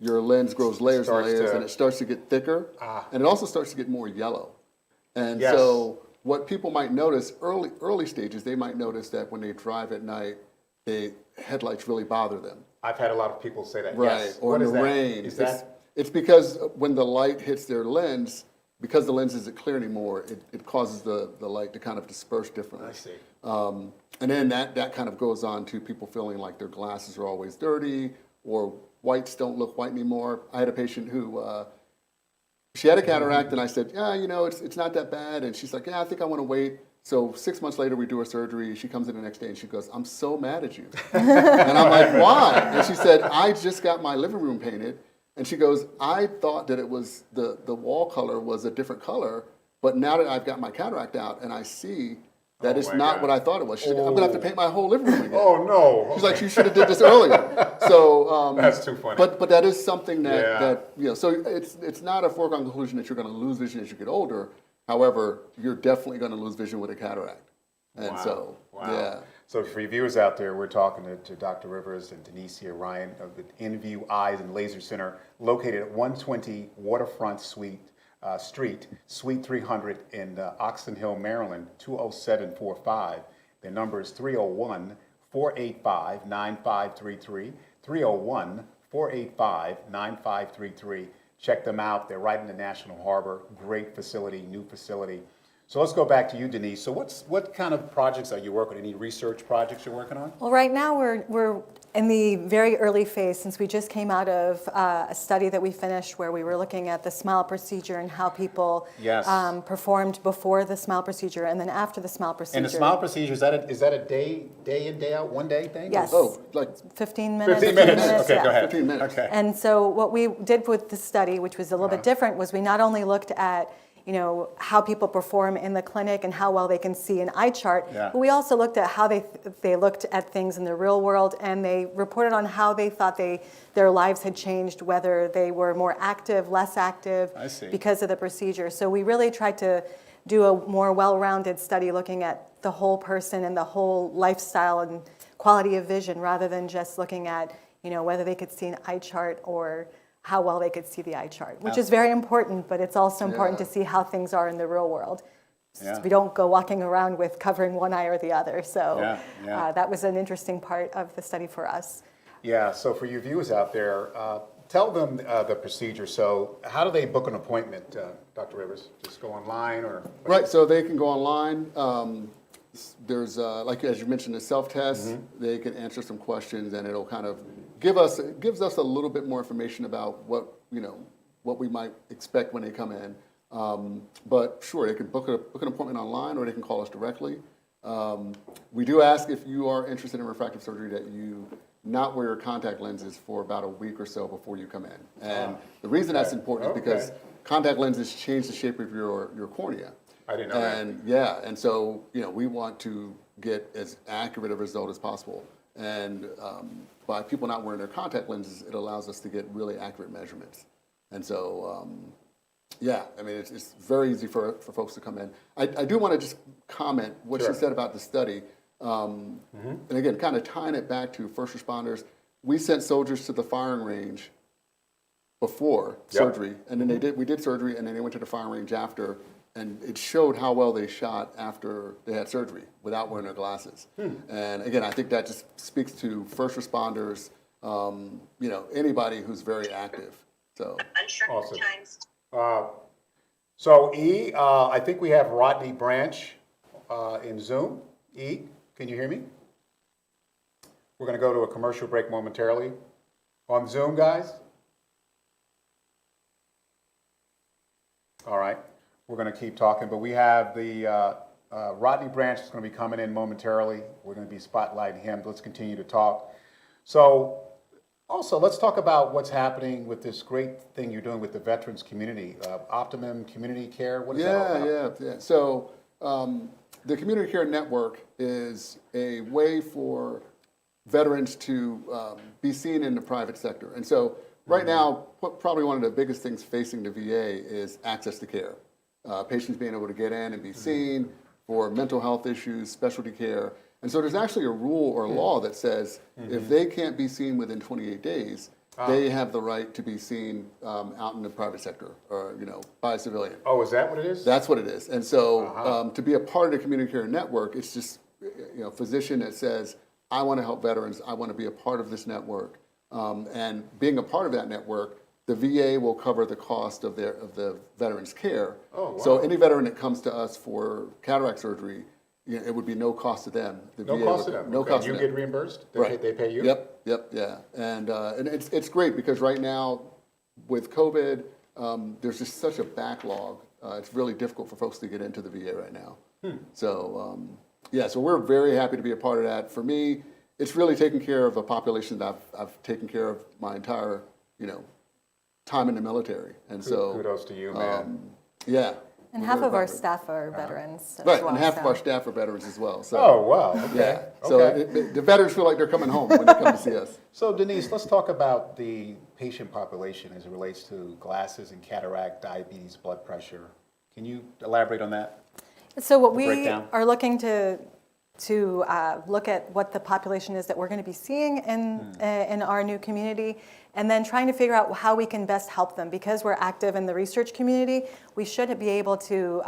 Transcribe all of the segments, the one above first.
your lens grows layers and layers, and it starts to get thicker, Ah. and it also starts to get more yellow. And Yes. so what people might notice, early stages, they might notice that when they drive at night, the headlights really bother them. I've had a lot of people say that. Right, Yes. or What in is the that? rain. Is that? It's because when the light hits their lens, because the lens isn't clear anymore, it causes the light to kind of disperse differently. I see. And then that kind of goes on to people feeling like their glasses are always dirty, or whites don't look white anymore. I had a patient who, she had a cataract, and I said, yeah, it's not that bad. And she's like, yeah, I think I want to wait. So 6 months later, we do her surgery. She comes in the next day, and she goes, I'm so mad at you. And I'm like, why? And she said, I just got my living room painted. And she goes, I thought that it was the wall color was a different color, but now that I've got my cataract out and I see that it's my not God. what I thought it was, she's like, I'm going to have to paint my whole living room again. Oh no. She's like, you should have did this earlier. So That's too funny. But that is something that Yeah. so it's not a foregone conclusion that you're going to lose vision as you get older. However, you're definitely going to lose vision with a cataract. And so yeah. So for your viewers out there, we're talking to Dr. Rivers and Denise here, Ryan of the InView Eyes and Laser Center, located at 120 Waterfront Street, Suite 300 in Oxon Hill, Maryland, 20745. Their number is 301-485-9533, 301-485-9533. Check them out. They're right in the National Harbor. Great facility, new facility. So let's go back to you, Denise. So what kind of projects are you working on? Any research projects you're working on? Well, right now we're in the very early phase, since we just came out of a study that we finished where we were looking at the smile procedure and how people performed before the smile procedure and then after the smile procedure. And the smile procedure, is that a day in, day out, one day thing? Yes. Oh, like 15 minutes. 15 minutes. Okay, yeah. go ahead. 15 minutes. Okay. And so what we did with the study, which was a little bit different, was we not only looked at how people perform in the clinic and how well they can see an eye chart, but we also looked at how they looked at things in the real world, and they reported on how they thought their lives had changed, whether they were more active, less active, because of the procedure. So we really tried to do a more well-rounded study looking at the whole person and the whole lifestyle and quality of vision, rather than just looking at whether they could see an eye chart or how well they could see the eye chart, which is very important, but it's also important to see how things are in the real world. So we don't go walking around with covering one eye or the other. So that was an interesting part of the study for us. Yeah, so for your viewers out there, tell them the procedure. So how do they book an appointment, Dr. Rivers? Just go online or? Right, so they can go online. There's, like as you mentioned, a self-test. They can answer some questions, and it'll kind of gives us a little bit more information about what we might expect when they come in. But sure, they can book an appointment online, or they can call us directly. We do ask, if you are interested in refractive surgery, that you not wear your contact lenses for about a week or so before you come in. And the reason that's important is because contact lenses change the shape of your cornea. I didn't know that. And so we want to get as accurate a result as possible. And by people not wearing their contact lenses, it allows us to get really accurate measurements. And so, it's very easy for folks to come in. I do want to just comment what she said about the study. And again, kind of tying it back to first responders. We sent soldiers to the firing range before surgery, and then we did surgery, and then they went to the firing range after. And it showed how well they shot after they had surgery without wearing their glasses. And again, I think that just speaks to first responders, anybody who's very active. So awesome. So E, I think we have Rodney Branch in Zoom. E, can you hear me? We're going to go to a commercial break momentarily. On Zoom, guys? All right. We're going to keep talking, but we have the Rodney Branch is going to be coming in momentarily. We're going to be spotlighting him. Let's continue to talk. So also, let's talk about what's happening with this great thing you're doing with the veterans community, Optimum Community Care. What is that all about? Yeah. So the Community Care Network is a way for veterans to be seen in the private sector. And so right now, probably one of the biggest things facing the VA is access to care. Patients being able to get in and be seen for mental health issues, specialty care. And so there's actually a rule or law that says if they can't be seen within 28 days, they have the right to be seen out in the private sector or, by a civilian. Oh, is that what it is? That's what it is. And so to be a part of the community care network, it's just, a physician that says, I want to help veterans. I want to be a part of this network. And being a part of that network, the VA will cover the cost of the veteran's care. Oh, wow. So any veteran that comes to us for cataract surgery, it would be no cost to them. The No VA cost would, to them. No Okay. cost You to get them. reimbursed? Right. They pay you? Yep, yeah. And it's great because right now with COVID, there's just such a backlog. It's really difficult for folks to get into the VA right now. So so we're very happy to be a part of that. For me, it's really taking care of a population that I've taken care of my entire, time in the military. And so Kudos to you, man. yeah. And we're half very of our proud staff are veterans as Right, well. and half of so- our staff are veterans as well. So Oh, wow. Okay. yeah. So Okay. the veterans feel like they're coming home when they come to see us. So Denise, let's talk about the patient population as it relates to glasses and cataract, diabetes, blood pressure. Can you elaborate on that? So what we breakdown? are looking to look at what the population is that we're going to be seeing in our new community, and then trying to figure out how we can best help them. Because we're active in the research community, we should be able to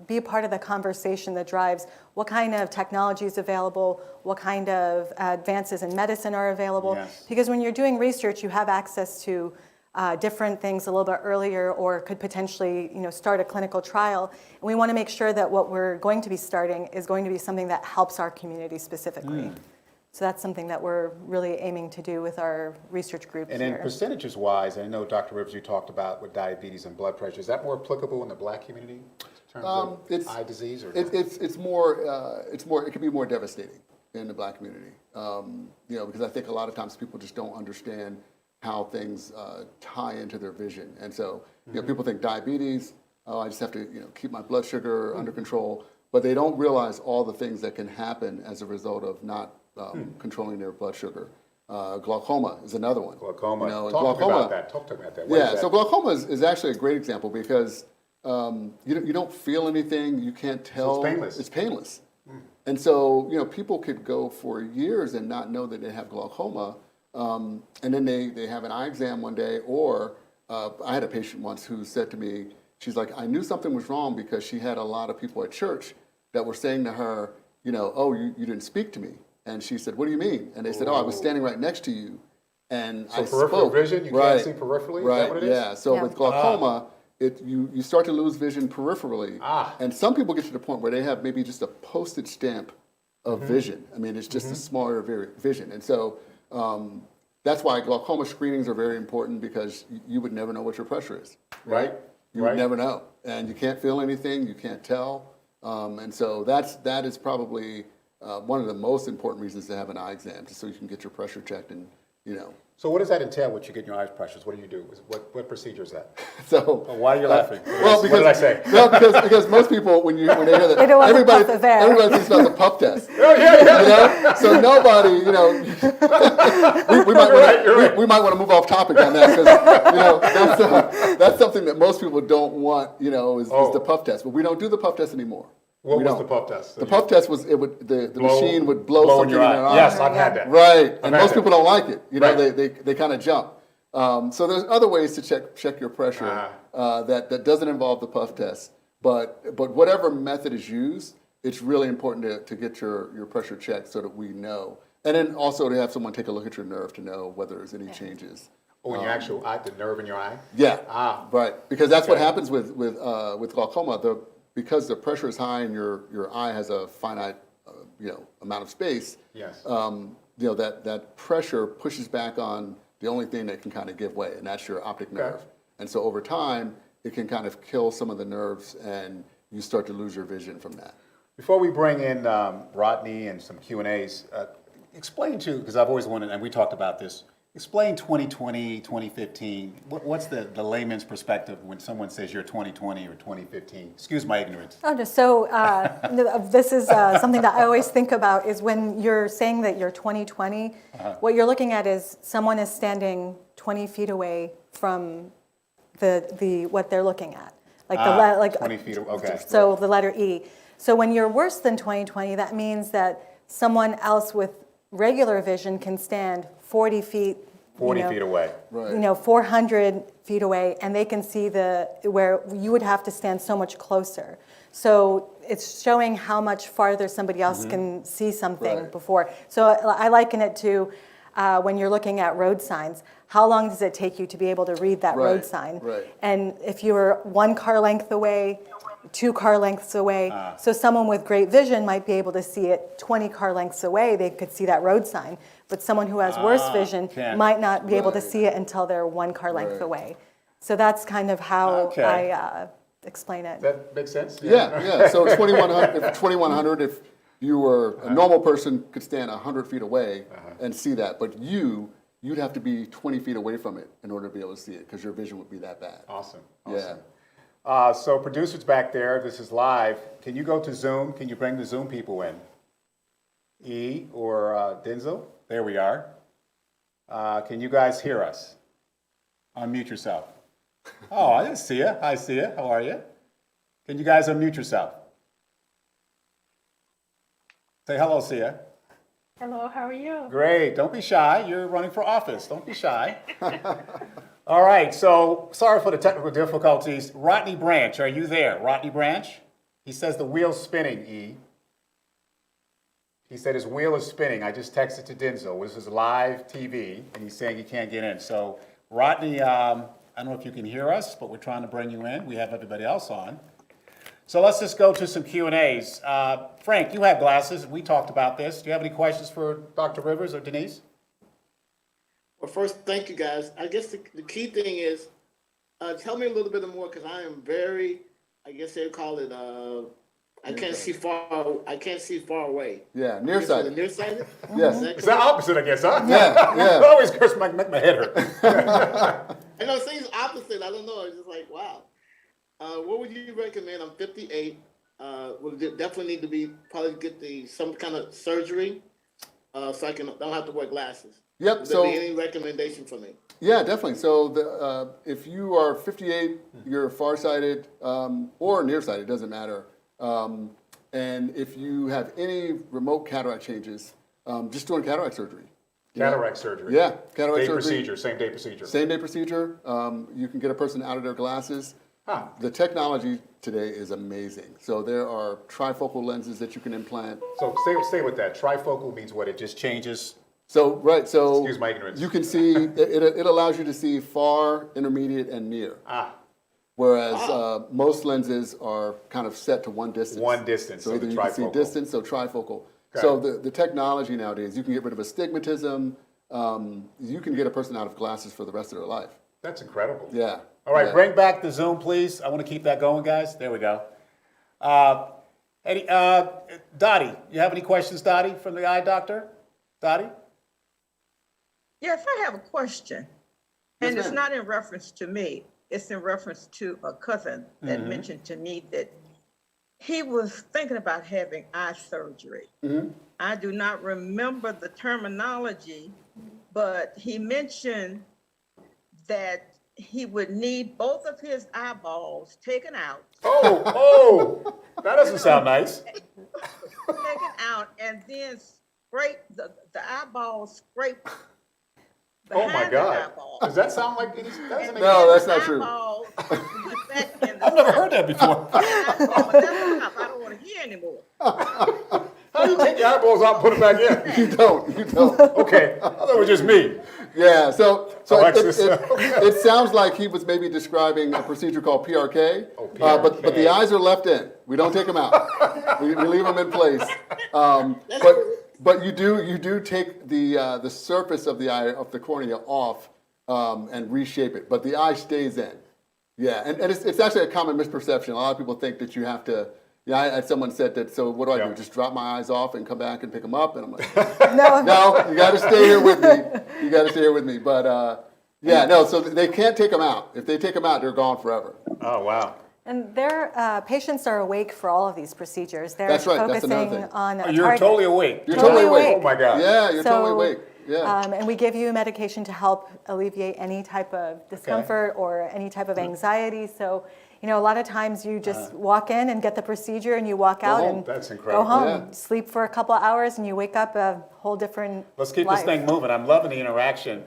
be a part of the conversation that drives what kind of technology is available, what kind of advances in medicine are available. Yes. Because when you're doing research, you have access to different things a little bit earlier, or could potentially, start a clinical trial. And we want to make sure that what we're going to be starting is going to be something that helps our community specifically. So that's something that we're really aiming to do with our research group And here. then percentages wise, I know Dr. Rivers, you talked about with diabetes and blood pressure. Is that more applicable in the Black community in terms of eye disease? Or It's more. It can be more devastating in the Black community. Because I think a lot of times people just don't understand how things tie into their vision, and so people think diabetes. Oh, I just have to keep my blood sugar under control, but they don't realize all the things that can happen as a result of not controlling their blood sugar. Glaucoma is another one. Glaucoma. and Talk to me about that. Talk to me about that. What is that? So glaucoma is actually a great example because you don't feel anything, you can't tell. So it's painless. It's painless. And so people could go for years and not know that they have glaucoma, and then they have an eye exam one day. Or I had a patient once who said to me, she's like, I knew something was wrong because she had a lot of people at church that were saying to her, oh, you didn't speak to me. And she said, what do you mean? And they said, oh, I was standing right next to you, and I So peripheral spoke. vision, you can't see peripherally? Is Right, that what it is? yeah. So with glaucoma, you start to lose vision peripherally. And some people get to the point where they have maybe just a postage stamp of vision. I mean, it's just a smaller vision. And so that's why glaucoma screenings are very important, because you would never know what your pressure is, right? You would never know. And you can't feel anything, you can't tell. And so that is probably one of the most important reasons to have an eye exam, just so you can get your pressure checked and, So what does that entail, what you get in your eye pressures? What do you do? What procedure is that? So Why are you laughing? well, because, what did I say? No, because most people, when they hear that, They don't want the puff of air. everybody thinks about the puff test. Yeah. So nobody, we might want to move off topic on that, because that's something that most people don't want. Is the puff test, but we don't do the puff test anymore. What We was don't. the puff test? The puff test was the machine would blow something in their eye. Yes, I've had that. Right, and had most that. people don't like it. Right. They kind of jump. So there's other ways to check your pressure that doesn't involve the puff test. But whatever method is used, it's really important to get your pressure checked so that we know. And then also to have someone take a look at your nerve to know whether there's any changes. Oh, in your actual eye, the nerve in your eye? Yeah, right. Because that's what happens with glaucoma. Because the pressure is high and your eye has a finite amount of space. Yes. That pressure pushes back on the only thing that can kind of give way, and that's your optic nerve. And so over time, it can kind of kill some of the nerves, and you start to lose your vision from that. Before we bring in Rodney and some Q&As, explain because I've always wanted, and we talked about this, explain 2020, 2015. What's the layman's perspective when someone says you're 2020 or 2015? Excuse my ignorance. Oh, no. So this is something that I always think about is when you're saying that you're 2020, what you're looking at is someone is standing 20 feet away from the what they're looking at. Like 20 feet, okay. So the letter E. So when you're worse than 2020, that means that someone else with regular vision can stand 40 feet 40 feet away. Right. 400 feet away, and they can see where you would have to stand so much closer. So it's showing how much farther somebody else can see something Right. before. So I liken it to when you're looking at road signs. How long does it take you to be able to read that road Right, sign? right. And if you're 1 car length away, 2 car lengths away, so someone with great vision might be able to see it 20 car lengths away, they could see that road sign. But someone who has worse vision can't. might not be able to Right. see it until they're 1 car length Right. away. So that's kind of how Okay. I explain it. That makes sense? Yeah. So 2100, if you were a normal person, could stand 100 feet away and see that, but you'd have to be 20 feet away from it in order to be able to see it because your vision would be that bad. Awesome. Yeah. So producers back there, this is live. Can you go to Zoom? Can you bring the Zoom people in? E or Denzel? There we are. Can you guys hear us? Unmute yourself. Oh, I didn't see you. Hi, Sia. How are you? Can you guys unmute yourself? Say hello, Sia. Hello, how are you? Great. Don't be shy. You're running for office. Don't be shy. All right. So sorry for the technical difficulties. Rodney Branch, are you there? Rodney Branch? He says the wheel's spinning, E. He said his wheel is spinning. I just texted to Denzel. This is live TV, and he's saying he can't get in. So Rodney, I don't know if you can hear us, but we're trying to bring you in. We have everybody else on. So let's just go to some Q&As. Frank, you have glasses. We talked about this. Do you have any questions for Dr. Rivers or Denise? Well, first, thank you, guys. I guess the key thing is, tell me a little bit more, because I am very, I guess they'd call it, I can't see far away. Yeah, The nearsighted. nearsighted? Yes. It's the opposite, I guess, huh? Yeah, yeah. I always curse make my head hurt. I know, it seems opposite. I don't know. It's just like, wow. What would you recommend? I'm 58. Would definitely need to probably get some kind of surgery, so I don't have to wear glasses. Yep. Would So there be any recommendation for me? yeah, definitely. So if you are 58, you're farsighted or nearsighted, doesn't matter. And if you have any remote cataract changes, just doing cataract surgery. Cataract surgery. Yeah, cataract Day surgery. procedure, same day procedure. Same day procedure. You can get a person out of their glasses. Huh. The technology today is amazing. So there are trifocal lenses that you can implant. So stay with that. Trifocal means what? It just changes. So right, so Excuse my ignorance. you can see it allows you to see far, intermediate, and near. Whereas most lenses are kind of set to one distance. One distance, So so either the you can see trifocal. distance, so trifocal. Okay. So the technology nowadays, you can get rid of astigmatism. You can get a person out of glasses for the rest of their life. That's incredible. Yeah. All right, Yeah. bring back the Zoom, please. I want to keep that going, guys. There we go. Dottie, you have any questions, Dottie, from the eye doctor? Dottie? Yes, I have a question. And Yes, it's ma'am. not in reference to me. It's in reference to a cousin that mentioned to me that he was thinking about having eye surgery. I do not remember the terminology, but he mentioned that he would need both of his eyeballs taken out, That doesn't sound nice. and then scrape the eyeballs scrape Oh my behind the God. eyeball. Does that sound like any? That doesn't make No, sense. that's not true. I've never heard that before. That's enough. I don't want to hear anymore. How do you take your eyeballs out and put them back in? You don't. Okay, I thought it was just me. Yeah, so Alexis. it sounds like he was maybe describing a procedure called PRK, but the eyes are left in. We don't take them out. we leave them in place. But you do take the surface of the eye, of the cornea, off and reshape it, but the eye stays in. Yeah, and it's actually a common misperception. A lot of people think that you have to. Yeah, I had someone said that. So what do I do? Just drop my eyes off and come back and pick them up? And I'm like, no, you got to stay here with me. You got to stay here with me. But yeah, no. So they can't take them out. If they take them out, they're gone forever. Oh, wow. And their patients are awake for all of these procedures. They're That's right, that's another focusing thing. on a You're target. totally awake. You're totally Totally awake. awake. Oh, my God. Yeah, you're totally So, awake. Yeah. And we give you medication to help alleviate any type of discomfort or any type of anxiety. So, a lot of times you just walk in and get the procedure and you walk out home. and That's incredible. go home, Yeah. sleep for a couple of hours, and you wake up a whole different Let's keep life. this thing moving. I'm loving the interaction.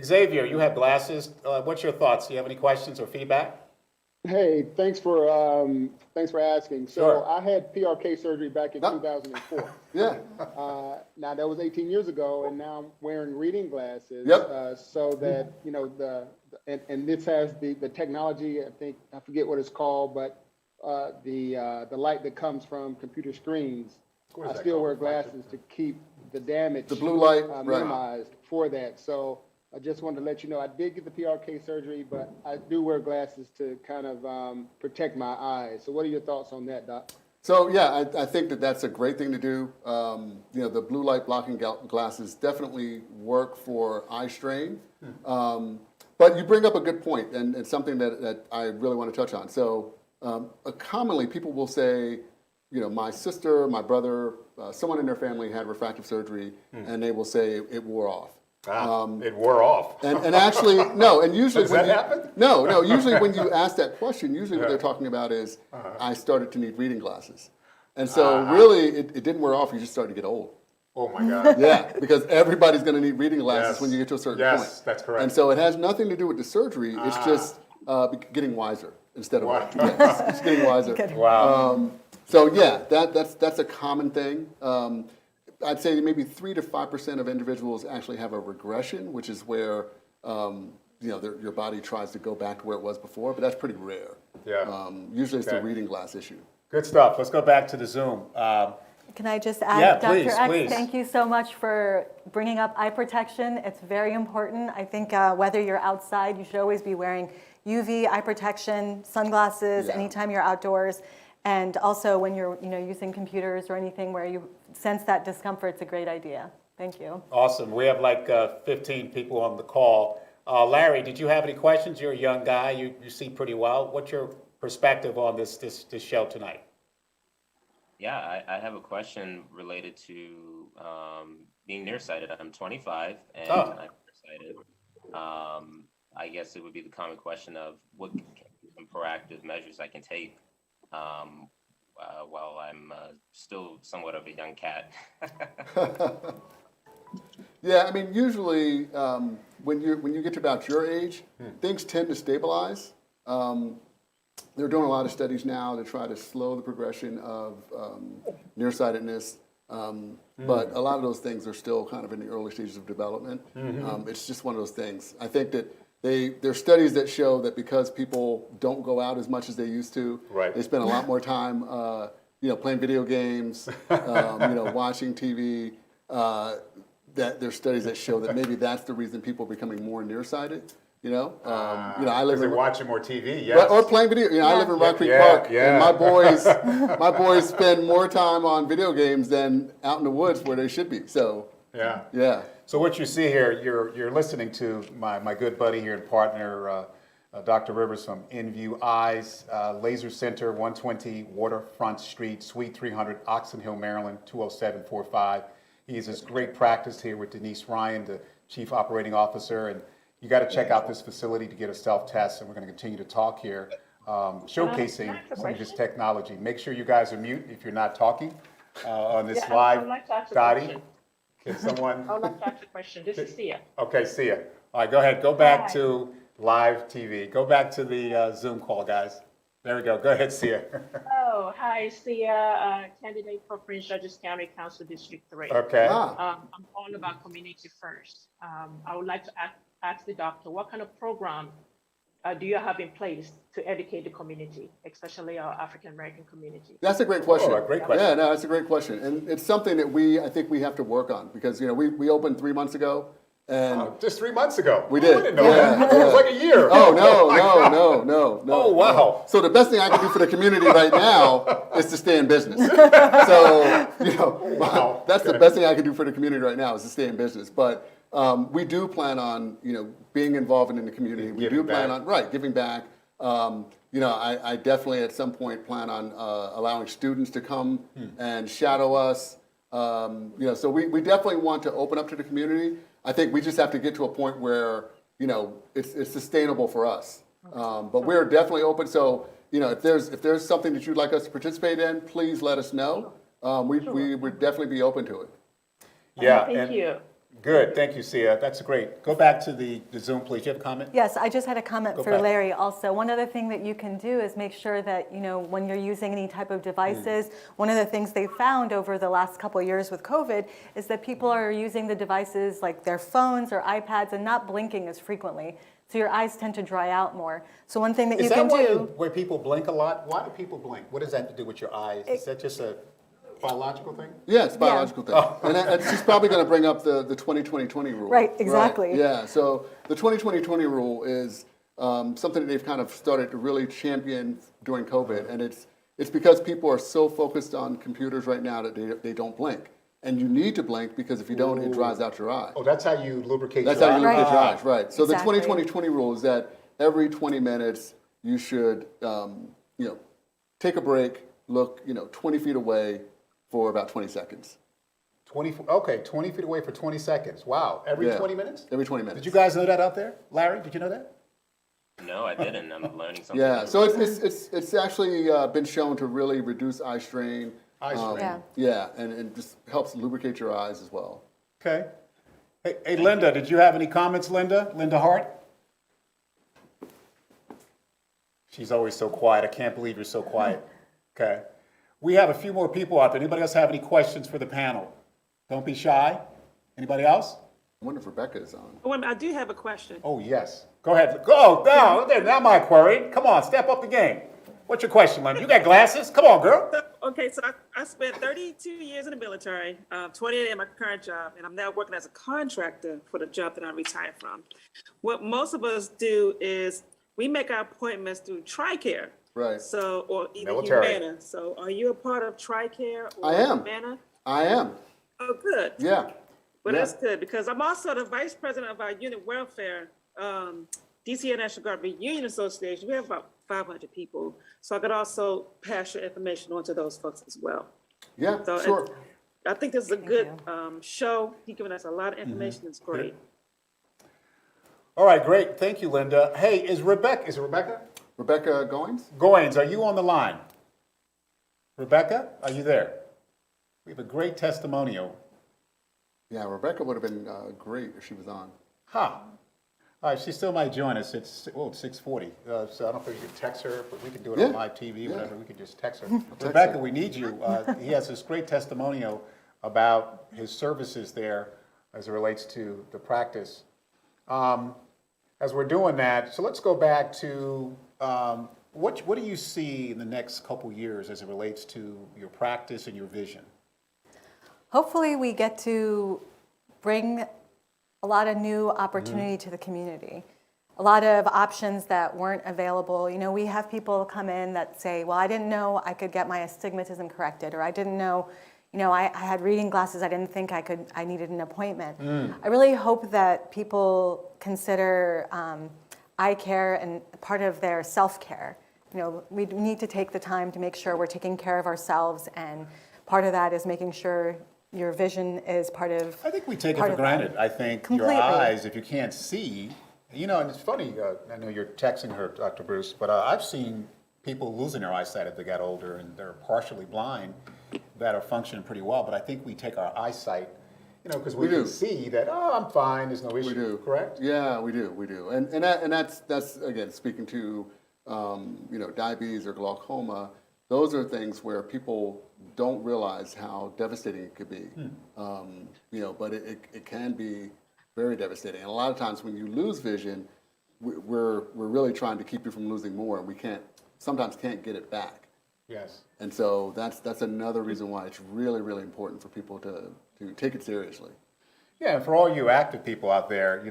Xavier, you have glasses. What's your thoughts? Do you have any questions or feedback? Hey, thanks for asking. So Sure. I had PRK surgery back in Oh. 2004. Yeah. Now that was 18 years ago, and now I'm wearing reading glasses. Yep. So that and this has the technology. I forget what it's called, but the light that comes from computer screens. What is I that still called? wear glasses to keep the damage, The blue light, right. minimized for that. So I just wanted to let you know I did get the PRK surgery, but I do wear glasses to kind of protect my eyes. So what are your thoughts on that, Doc? So yeah, I think that that's a great thing to do. The blue light blocking glasses definitely work for eye strain. But you bring up a good point, and it's something that I really want to touch on. So commonly people will say, my sister, my brother, someone in their family had refractive surgery, and they will say it wore off. It wore off. And actually, no, and usually Does when that happen? No, usually when you ask that question, usually what Yeah. they're talking about is, I started to need reading glasses. And so really, it didn't wear off, you just started to get old. Oh my God. Yeah, because everybody's going to need reading glasses Yes. when you get to a certain point. Yes, that's correct. And so it has nothing to do with the surgery, it's just getting wiser instead of Wow. yeah, it's getting wiser. Wow. So yeah, that's a common thing. I'd say maybe 3 to 5% of individuals actually have a regression, which is where your body tries to go back to where it was before, but that's pretty rare. Yeah. Usually it's the Okay. reading glass issue. Good stuff. Let's go back to the Zoom. Can I just add, Yeah, Dr. please, X, please. thank you so much for bringing up eye protection. It's very important. I think whether you're outside, you should always be wearing UV eye protection, sunglasses, Yeah. anytime you're outdoors. And also when you're using computers or anything where you sense that discomfort, it's a great idea. Thank you. Awesome. We have like 15 people on the call. Larry, did you have any questions? You're a young guy. You see pretty well. What's your perspective on this show tonight? Yeah, I have a question related to being nearsighted. I'm 25 and I'm nearsighted. I guess it would be the common question of what some proactive measures I can take while I'm still somewhat of a young cat. Yeah, I mean, usually when you get to about your age, things tend to stabilize. They're doing a lot of studies now to try to slow the progression of nearsightedness, but a lot of those things are still kind of in the early stages of development. It's just one of those things. I think that there's studies that show that because people don't go out as much as they used to, Right. they spend a lot more time, playing video games, watching TV. That there's studies that show that maybe that's the reason people are becoming more nearsighted. I live Because they're in watching more TV, yes. or playing video. I live in Rock Creek Park, and my boys spend more time on video games than out in the woods where they should be. So yeah. So what you see here, you're listening to my good buddy here and partner, Dr. Rivers from InView Eyes Laser Center, 120 Waterfront Street, Suite 300, Oxon Hill, Maryland, 20745. He has this great practice here with Denise Ryan, the Chief Operating Officer, and you got to check out this facility to get a self-test, and we're going to continue to talk here, showcasing some of this technology. Make sure you guys are mute if you're not talking on this live. I'd like to ask a Dottie, question. can someone? I would like to ask a question. This is Sia. Okay, see ya. All right, go ahead. Go back Hi. to live TV. Go back to the Zoom call, guys. There we go. Go ahead, Sia. Oh, hi, Sia, candidate for Prince George's County Council District 3. Okay. Ah. I'm all about community first. I would like to ask the doctor, what kind of program do you have in place to educate the community, especially our African American community? That's a great question. Oh, a great question. Yeah, no, that's a great question, and it's something that I think we have to work on because we opened 3 months ago, and Just 3 months ago. We Oh, did. I didn't know Yeah, that. It was yeah. like a year. oh no, my God. no. Oh, wow. So the best thing I can do for the community right now is to stay in business. So Wow. that's the best thing I can do for the community right now is to stay in business. But we do plan on being involved in the community. We Giving do plan back. on giving back. I definitely at some point plan on allowing students to come and shadow us. So we definitely want to open up to the community. I think we just have to get to a point where it's sustainable for us. But we're definitely open. So if there's something that you'd like us to participate in, please let us know. We would definitely be open to it. Yeah. Thank and you. Good, thank you, Sia. That's great. Go back to the Zoom, please. You have a comment? Yes, I just had a comment Go for back. Larry also. One other thing that you can do is make sure that, when you're using any type of devices, one of the things they found over the last couple of years with COVID is that people are using the devices like their phones or iPads and not blinking as frequently. So your eyes tend to dry out more. So one thing that you can do. Where people blink a lot? Why do people blink? What does that have to do with your eyes? Is that just a biological thing? Yeah, it's a biological thing. And she's probably going to bring up the 20-20-20 rule. Right, exactly. Right, yeah, so the 20-20-20 rule is something that they've kind of started to really champion during COVID. And it's because people are so focused on computers right now that they don't blink. And you need to blink because if you don't, it dries out your eye. Oh, that's how you lubricate That's your how you eye? lubricate your eyes, right. So Exactly. the 20-20-20 rule is that every 20 minutes you should, take a break, look, 20 feet away for about 20 seconds. 20 feet away for 20 seconds. Wow, every Yeah. 20 minutes? Every 20 minutes. Did you guys know that out there? Larry, did you know that? No, I didn't. I'm learning something. Yeah, new. so it's actually been shown to really reduce eye strain. Eye strain. Yeah. Yeah, and just helps lubricate your eyes as well. Okay. Hey, Linda, did you have any comments, Linda? Linda Hart? She's always so quiet. I can't believe you're so quiet. Okay. We have a few more people out there. Anybody else have any questions for the panel? Don't be shy. Anybody else? I wonder if Rebecca is on. Well, I do have a question. Oh, yes. Go ahead. Go. Now my query. Come on, step up the game. What's your question, Linda? You got glasses? Come on, girl. Okay, so I spent 32 years in the military, 28 at my current job, and I'm now working as a contractor for the job that I retired from. What most of us do is we make our appointments through TRICARE. Right. So, or either Military. Humana. So are you a part of TRICARE or I am. Humana? I am. Oh, good. Yeah. Well, Yeah. that's good because I'm also the vice president of our unit welfare, DC National Guard Reunion Association. We have about 500 people. So I could also pass your information on to those folks as well. Yeah, So sure. I think this is a good show. He's giving us a lot of information. It's great. All right, great. Thank you, Linda. Hey, is it Rebecca? Rebecca Goins? Goins, are you on the line? Rebecca, are you there? We have a great testimonial. Yeah, Rebecca would have been great if she was on. Huh. All right, she still might join us. It's 6:40. So I don't know if we can text her, but we can do it on Yeah. live TV, Yeah. whatever. We can just text her. Rebecca, we need you. He has this great testimonial about his services there as it relates to the practice. As we're doing that, so let's go back to what do you see in the next couple years as it relates to your practice and your vision? Hopefully we get to bring a lot of new opportunity to the community. A lot of options that weren't available. We have people come in that say, well, I didn't know I could get my astigmatism corrected, or I didn't know, I had reading glasses, I didn't think I needed an appointment. I really hope that people consider eye care and part of their self-care. We need to take the time to make sure we're taking care of ourselves, and part of that is making sure your vision is part of. I think we take it part for of that. granted. I think Completely. your eyes, if you can't see, and it's funny, I know you're texting her, Dr. Bruce, but I've seen people losing their eyesight as they got older and they're partially blind that are functioning pretty well. But I think we take our eyesight, because we We do. can see that, I'm fine, there's no issue. We do. Correct? Yeah, we do. And that's again, speaking to, diabetes or glaucoma, those are things where people don't realize how devastating it could be. But it can be very devastating. And a lot of times when you lose vision, we're really trying to keep you from losing more, and we sometimes can't get it back. Yes. And so that's another reason why it's really, really important for people to take it seriously. Yeah, and for all you active people out there,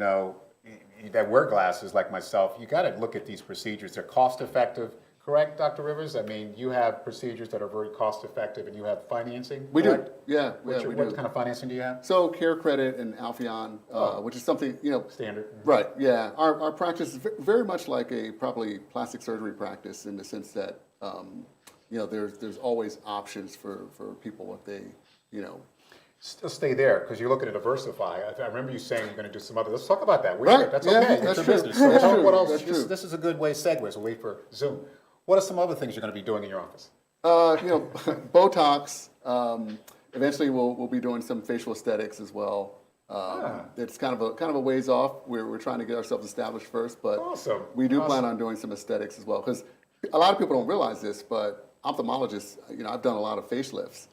that wear glasses like myself, you got to look at these procedures. They're cost effective, correct, Dr. Rivers? I mean, you have procedures that are very cost effective, and you have financing. We correct? do, yeah, we What do. kind of financing do you have? So Care Credit and Alpheon, which is something, Standard. right, yeah. Our practice is very much like a probably plastic surgery practice in the sense that, there's always options for people if they, Still stay there, because you're looking to diversify. I remember you saying you're going to do some other. Let's talk about that. Right, That's yeah, okay. that's It's your true. business. So That's tell me true. what else. That's true. This is a good way to segue. So wait for Zoom. What are some other things you're going to be doing in your office? Botox. Eventually, we'll be doing some facial aesthetics as well. It's kind of a ways off. We're trying to get ourselves established first, but Awesome. we do Awesome. plan on doing some aesthetics as well. Because a lot of people don't realize this, but ophthalmologists, I've done a lot of facelifts.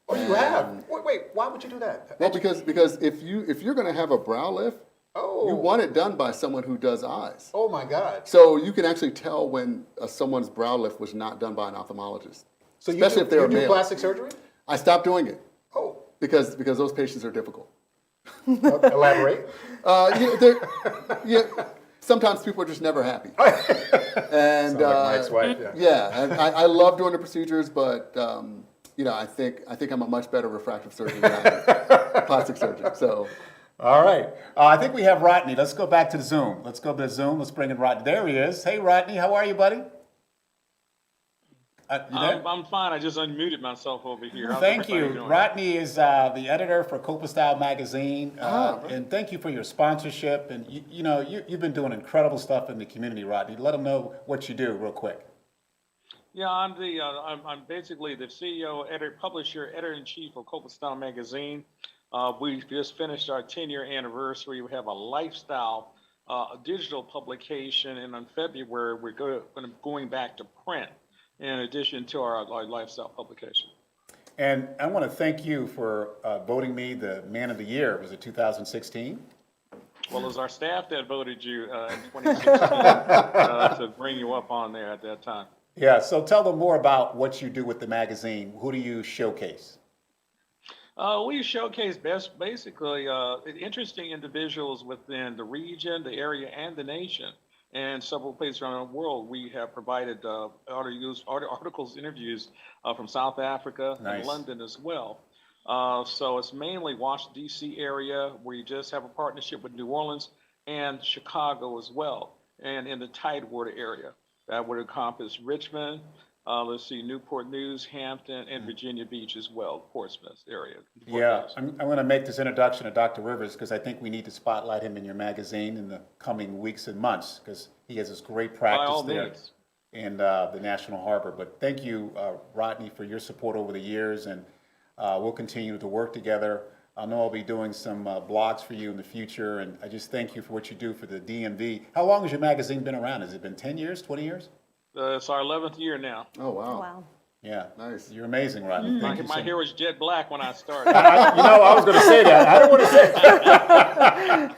Oh, you have? Wait, why would you do that? Well, because if you're going to have a brow lift, you want it done by someone who does eyes. Oh my God. So you can actually tell when someone's brow lift was not done by an ophthalmologist. So especially if they're you do male. plastic surgery? I stopped doing it Oh, because those patients are difficult. elaborate. Sometimes people are just never happy. And Sound like Mike's wife, and I love doing the procedures, but I think I'm a much better refractive surgeon than I am plastic surgeon. So. All right. I think we have Rodney. Let's go back to the Zoom. Let's go to Zoom. Let's bring in Rodney. There he is. Hey, Rodney. How are you, buddy? You there? I'm fine. I just unmuted myself over here. How's Thank everybody you. doing? Rodney is the editor for Copa Style Magazine. And thank you for your sponsorship. And, you've been doing incredible stuff in the community, Rodney. Let them know what you do real quick. Yeah, I'm basically the CEO, publisher, editor-in-chief of Copa Style Magazine. We just finished our 10-year anniversary. We have a lifestyle digital publication, and in February we're going back to print in addition to our lifestyle publication. And I want to thank you for voting me the Man of the Year. Was it 2016? Well, it was our staff that voted you in 2016 to bring you up on there at that time. Yeah, so tell them more about what you do with the magazine. Who do you showcase? We showcase basically interesting individuals within the region, the area, and the nation. And several places around the world, we have provided articles, interviews from South Africa and London as well. So it's mainly Washington, D.C. area. We just have a partnership with New Orleans and Chicago as well, and in the Tidewater area. That would encompass Richmond, Newport News, Hampton, and Virginia Beach as well, Portsmouth area. Yeah, I'm going to make this introduction to Dr. Rivers because I think we need to spotlight him in your magazine in the coming weeks and months because he has this great practice there in the National Harbor. But thank you, Rodney, for your support over the years, and we'll continue to work together. I know I'll be doing some blogs for you in the future, and I just thank you for what you do for the DMV. How long has your magazine been around? Has it been 10 years, 20 years? It's our 11th year now. Oh, wow. Wow. Yeah. Nice. You're amazing, Rodney. Thank you My so hair was jet black when I started. I was going to say that. I don't want to say that.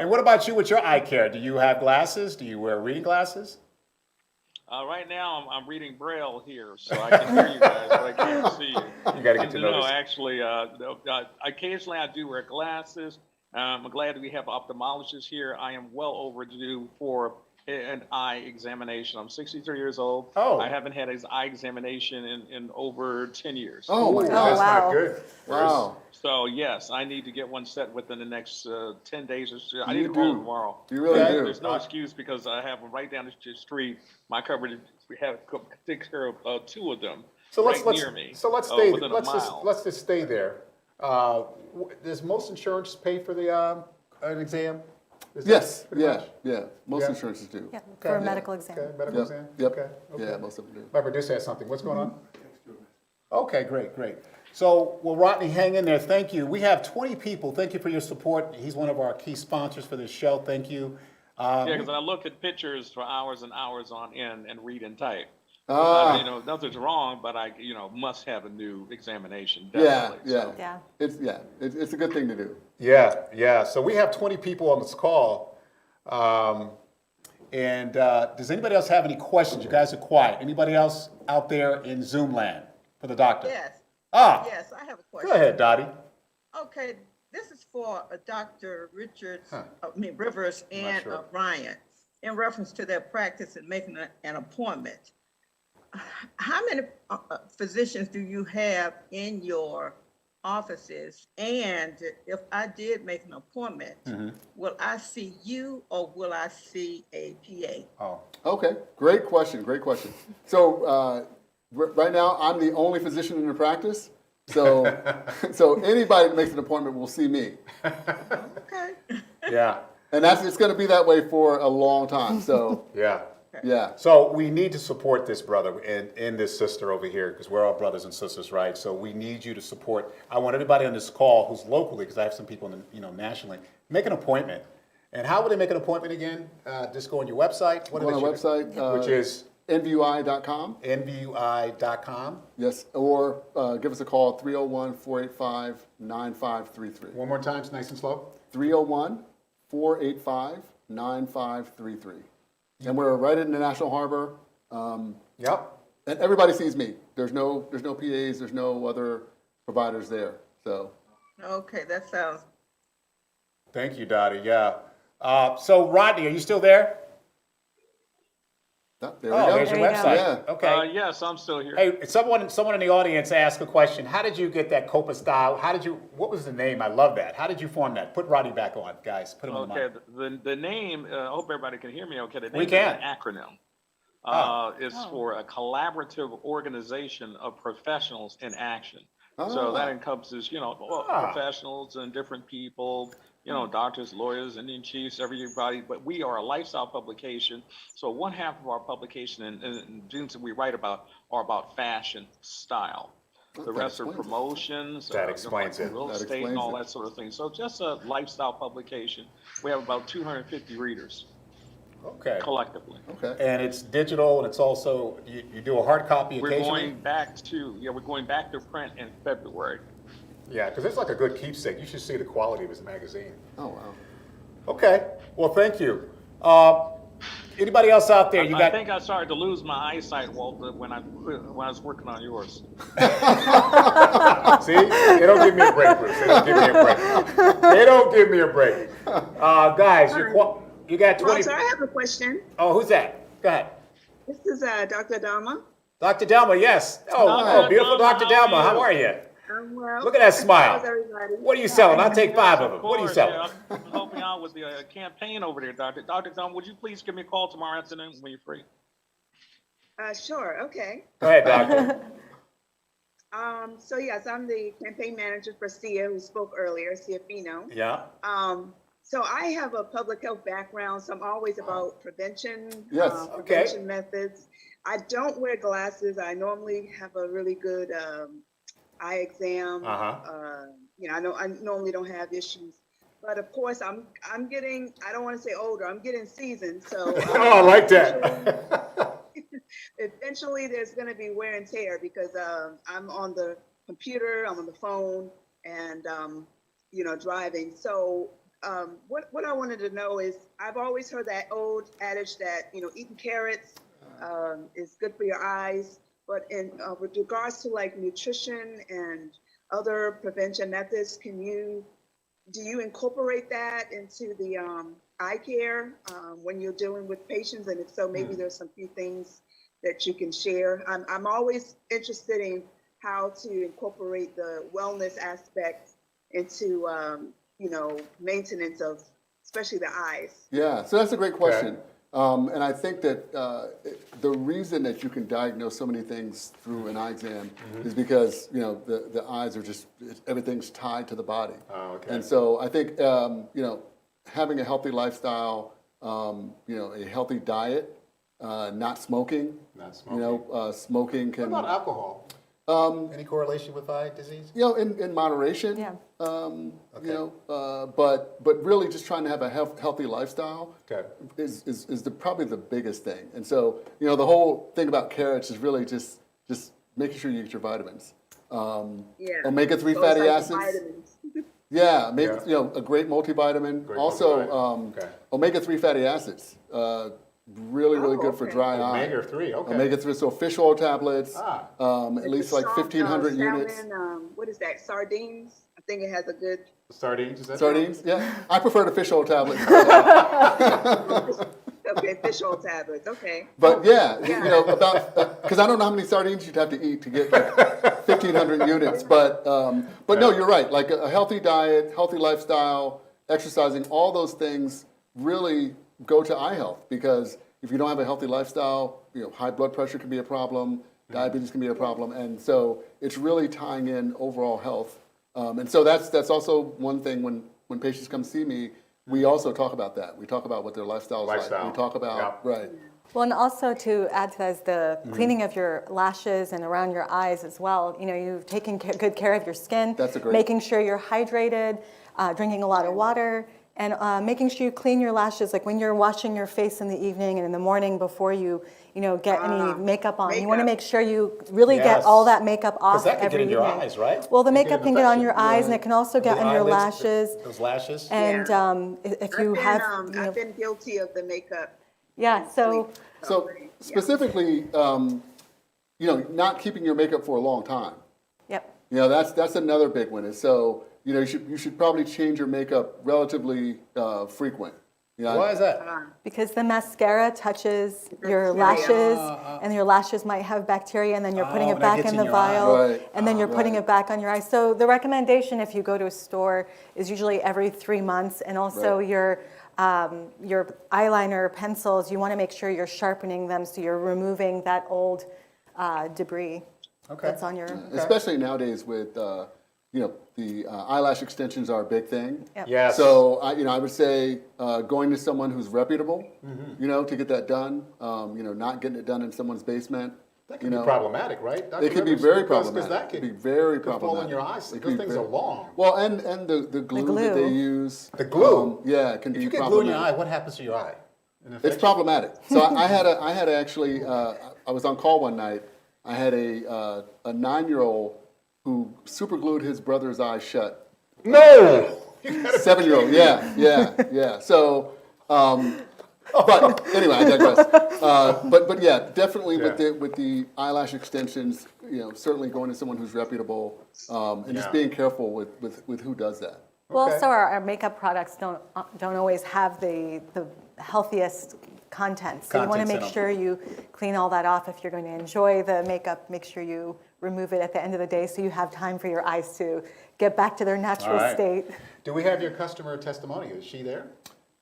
And what about you with your eye care? Do you have glasses? Do you wear reading glasses? Right now, I'm reading Braille here, so I can hear you guys, but I can't see you. You got to get to know No, this. actually, occasionally I do wear glasses. I'm glad we have ophthalmologists here. I am well overdue for an eye examination. I'm 63 years old. Oh. I haven't had an eye examination in over 10 years. Oh, my Ooh, God. that's wow. not good. Wow. So, yes, I need to get one set within the next 10 days or so. I You need to call do. tomorrow. You really Okay. do. There's no excuse because I have them right down the street. My coverage, we have to take care of two of them So right near me. So let's stay. within a mile. Let's just stay there. Does most insurance pay for the an exam? Is that Yes. pretty Yeah. much? Yeah. Most Yeah. insurances do. Yeah, for a Okay. medical exam. Okay, medical Yep. exam. Yep. Okay. Yeah, most of them do. My producer has something. What's going on? Okay, great. So, well, Rodney, hang in there. Thank you. We have 20 people. Thank you for your support. He's one of our key sponsors for this show. Thank you. Yeah, because I look at pictures for hours and hours on end and read and type. Nothing's wrong, but I, must have a new examination. Yeah. Definitely. Yeah. So, Yeah. It's a good thing to do. Yeah. So we have 20 people on this call. Does anybody else have any questions? You guys are quiet. Anybody else out there in Zoom land for the doctor? Yes, Yes, I have a question. Go ahead, Dottie. Okay, this is for Dr. Rivers and sure. Ryan in reference to their practice and making an appointment. How many physicians do you have in your offices? And if I did make an appointment, will I see you or will I see a PA? Oh, Okay. Great question. So right now, I'm the only physician in the practice. So anybody that makes an appointment will see me. Okay. yeah. And it's going to be that way for a long time. So Yeah. Okay. Yeah. So we need to support this brother and this sister over here because we're all brothers and sisters, right? So we need you to support. I want everybody on this call who's locally, because I have some people, nationally, make an appointment. And how would they make an appointment again? Just go on your website. Go on our website, which is nvui.com. nvui.com. Yes, or give us a call, 301-485-9533. One more time, it's nice and slow. 301-485-9533. And we're right in the National Harbor. Yep. And everybody sees me. There's no PAs, there's no other providers there. So Okay, that sounds. Thank you, Dottie. Yeah. So Rodney, are you still there? there we go. There's your There you go. website. Yeah. Okay. Yes, I'm still here. Hey, someone in the audience asked a question. How did you get that Copa style? What was the name? I love that. How did you form that? Put Rodney back on, guys. Put him on the mic. Okay, the name, I hope everybody can hear me okay. The name We is can. an acronym. Oh. It's for a collaborative organization of professionals in action. Ah. So that encompasses, professionals and different people, doctors, lawyers, Indian chiefs, everybody. But we are a lifestyle publication. So one half of our publication and things that we write about are about fashion, style. The rest are promotions, That explains it. real That estate, and explains all it. that sort of thing. So just a lifestyle publication. We have about 250 readers Okay. collectively. Okay. And it's digital, and it's also you do a hard copy We're occasionally. we're going back to print in February. Yeah, because it's like a good keepsake. You should see the quality of his magazine. Oh, wow. Okay. Well, thank you. Anybody else out there? I think I started to lose my eyesight, Walter, when I was working on yours. See, they don't give me a break, Bruce. They don't give me a break. They don't give me a break. Guys, you got 20. Walter, I have a question. Oh, who's that? Go ahead. This is Dr. Dama. Dr. Delma, yes. Oh, beautiful Dr. Delma. How are you? Well, Look at that smile. how's everybody? What are you selling? I'll take 5 of them. What are you Course, selling? yeah, I'm helping out with the campaign over there, Doctor. Dr. Dunn, would you please give me a call tomorrow afternoon when you're free? Sure, okay. Go ahead, doctor. So yes, I'm the campaign manager for Sia, who spoke earlier, Sia Fino. Yeah. So I have a public health background, so I'm always about prevention, Yes. prevention methods. I don't wear glasses. I normally have a really good eye exam. I normally don't have issues. But of course, I'm getting, I don't want to say older, I'm getting seasoned. So Oh, I like that. eventually there's going to be wear and tear because I'm on the computer, I'm on the phone, and driving. So what I wanted to know is, I've always heard that old adage that eating carrots is good for your eyes, but in with regards to like nutrition and other prevention methods, do you incorporate that into the eye care when you're dealing with patients? And if so, maybe there's some few things that you can share. I'm always interested in how to incorporate the wellness aspect into maintenance of especially the eyes. Yeah, so that's a great question. And I think that the reason that you can diagnose so many things through an eye exam is because the eyes are everything's tied to the body. Oh, okay. And so I think having a healthy lifestyle, a healthy diet, not smoking. Not smoking. Smoking can. What about alcohol? Any correlation with eye disease? In moderation. Yeah. But really just trying to have a healthy lifestyle is probably the biggest thing. And so, the whole thing about carrots is really just making sure you get your vitamins. Omega-3 Those fatty types of acids. vitamins. Yeah, a great multivitamin. Omega-3 fatty acids. Really good for dry eye. Omega-3, okay. Omega-3, so fish oil tablets, at least like 1,500 units. What is that? Sardines? I think it has a good. Sardines, is that Sardines, yeah. I prefer the fish oil tablets. Okay, fish oil tablets. Okay. But because I don't know how many sardines you'd have to eat to get like 1,500 units. But no, you're right. Like a healthy diet, healthy lifestyle, exercising, all those things really go to eye health, because if you don't have a healthy lifestyle, high blood pressure can be a problem, diabetes can be a problem, and so it's really tying in overall health. And so that's also one thing when patients come see me, we also talk about that. We talk about what their lifestyle is like. We talk about Well, and also to add to that is the cleaning of your lashes and around your eyes as well. You know, you've taken good care of your skin. That's a great- Making sure you're hydrated, drinking a lot of water, and making sure you clean your lashes. Like when you're washing your face in the evening and in the morning before you get any makeup on. You want to make sure you really get all that makeup off Because that can every get in your evening. eyes, right? Well, the It can makeup get can get on your infection. eyes, and it can also get The on your eyelids, lashes. those lashes. And if you have, I've been guilty of the makeup. yeah, so So specifically, not keeping your makeup for a long time. yep. That's another big one. And so, you should probably change your makeup relatively frequent. Why is that? Because the mascara touches your lashes, and your lashes might have bacteria, and then you're putting it and that back gets in in the your eye. vial, Right. and then you're putting it back on your eyes. So the recommendation, if you go to a store, is usually every 3 months, and also Right. your eyeliner, pencils, you want to make sure you're sharpening them so you're removing that old debris that's on your. Especially nowadays with, the eyelash extensions are a big thing. Yep. Yes. So, I would say going to someone who's reputable, to get that done, not getting it done in someone's basement. That can be problematic, right? Dr. It can be Rivers? very Because problematic. that It could can be very could fall in problematic. your eyes. It Those can be things are very- long. Well, and the glue that they use. The glue? It can If be you get glue in your problematic. eye, what happens to your eye? An It's infection? problematic. So I had actually, I was on call one night. I had a 9-year-old who super glued his brother's eye shut. No! 7-year-old, yeah. So, but anyway, I digress. But yeah, definitely with the eyelash extensions, certainly going to someone who's reputable, and just being careful with who does that. Well, Okay. also our makeup products don't always have the healthiest content. So you want to Contents in make them. sure you clean all that off if you're going to enjoy the makeup. Make sure you remove it at the end of the day so you have time for your eyes to get back to their natural All right. state. Do we have your customer testimony? Is she there?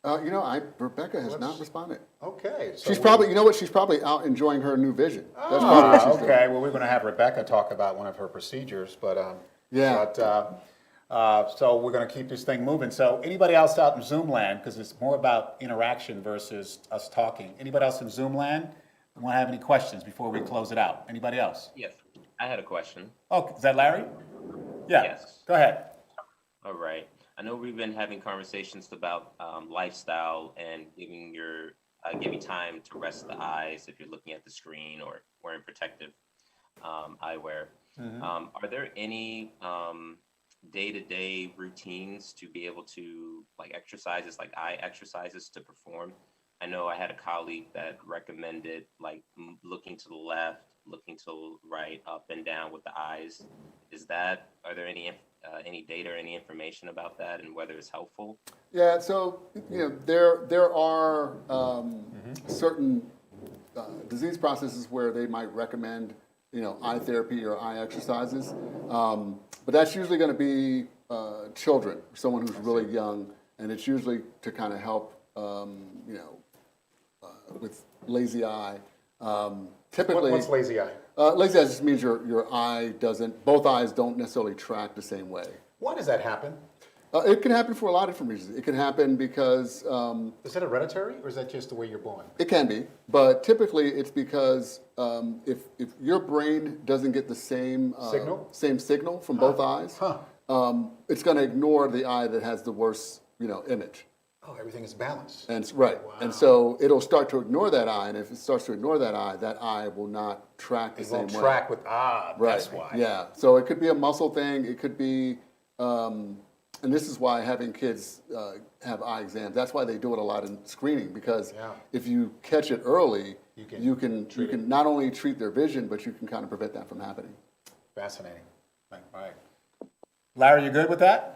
Rebecca has not responded. Okay. So She's we- probably, she's probably out enjoying her new vision. That's probably what she's doing. okay. Well, we're going to have Rebecca talk about one of her procedures, but so we're going to keep this thing moving. So anybody else out in Zoom land, because it's more about interaction versus us talking. Anybody else in Zoom land want to have any questions before we close it out? Anybody else? Yes, I had a question. Oh, is that Larry? Yeah. Yes. Go ahead. All right. I know we've been having conversations about lifestyle and giving time to rest the eyes if you're looking at the screen or wearing protective eyewear. Are there any day-to-day routines to be able to exercises, like eye exercises to perform? I know I had a colleague that recommended looking to the left, looking to the right, up and down with the eyes. Are there any data or any information about that and whether it's helpful? Yeah, so there are certain disease processes where they might recommend eye therapy or eye exercises, but that's usually going to be children, someone who's really young, and it's usually to kind of help with lazy eye. Typically, What's lazy eye? Lazy eye just means both eyes don't necessarily track the same way. Why does that happen? It can happen for a lot of different reasons. It can happen because Is that hereditary, or is that just the way you're born? it can be, but typically it's because if your brain doesn't get the same signal from both eyes, it's going to ignore the eye that has the worst image. Oh, everything is balanced. And right, and so it'll start to ignore that eye, and if it starts to ignore that eye will not track the It same won't way. track with Right. That's why. Yeah. So it could be a muscle thing. It could be, and this is why having kids have eye exams. That's why they do it a lot in screening, because if you catch it early, you can not only treat their vision, but you can kind of prevent that from happening. Fascinating. All right. Larry, you good with that?